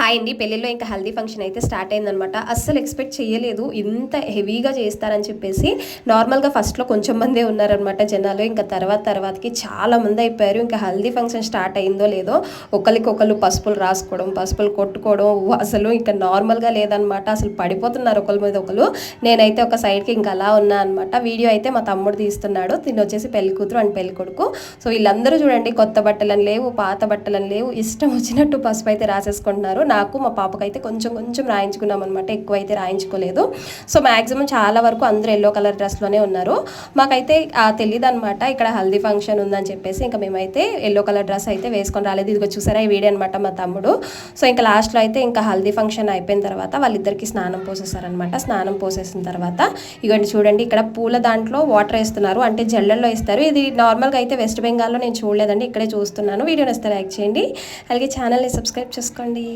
Hi అండి. పెళ్ళిలో ఇంకా హల్దీ ఫంక్షన్ అయితే స్టార్ట్ అయిందనమాట. అస్సలు ఎక్స్పెక్ట్ చేయలేదు ఇంత హెవీగా చేస్తారని చెప్పేసి. నార్మల్గా ఫస్ట్లో కొంచెం మందే ఉన్నారనమాట జనాలు. ఇంకా తర్వాతకి చాలా మంది అయిపోయారు. ఇంకా హల్దీ ఫంక్షన్ స్టార్ట్ అయిందో లేదో ఒకరికొకరు పసుపులు రాసుకోవడం, పసుపులు కొట్టుకోవడం అసలు ఇంకా నార్మల్గా లేదనమాట. అసలు పడిపోతున్నారు ఒకరి మీద ఒకరు. నేనైతే ఒక సైడ్కి ఇంకా అలా ఉన్నా అనమాట. వీడియో అయితే మా తమ్ముడు తీస్తున్నాడు. తిని వచ్చేసి పెళ్లి కూతురు అండ్ పెళ్లి కొడుకు. సో వీళ్ళందరూ చూడండి, కొత్త బట్టలని లేవు, పాత బట్టలని లేవు, ఇష్టం వచ్చినట్టు పసుపు అయితే రాసేసుకుంటున్నారు. నాకు మా పాపకైతే కొంచెం రాయించుకున్నాం అనమాట, ఎక్కువ అయితే రాయించుకోలేదు. సో మ్యాక్సిమం చాలా వరకు అందరూ ఎల్లో కలర్ డ్రెస్లోనే ఉన్నారు. మాకైతే తెలియదు అనమాట ఇక్కడ హల్దీ ఫంక్షన్ ఉందని చెప్పేసి. ఇంకా మేమైతే ఎల్లో కలర్ డ్రెస్ అయితే వేసుకొని రాలేదు. ఇదిగో చూసారా ఈ వీడియో అనమాట మా తమ్ముడు. సో ఇంకా లాస్ట్లో అయితే ఇంకా హల్దీ ఫంక్షన్ అయిపోయిన తర్వాత వాళ్ళిద్దరికి స్నానం పోసేసారనమాట. స్నానం పోసేసిన తర్వాత ఇగోండి చూడండి, ఇక్కడ పూల దాంట్లో వాటర్ వేస్తున్నారు, అంటే జల్లెల్లో ఇస్తారు. ఇది నార్మల్గా అయితే వెస్ట్ బెంగాల్లో నేను చూడలేదండి, ఇక్కడే చూస్తున్నాను. వీడియోని వస్తే లైక్ చేయండి, అలాగే ఛానల్ని సబ్స్క్రైబ్ చేసుకోండి.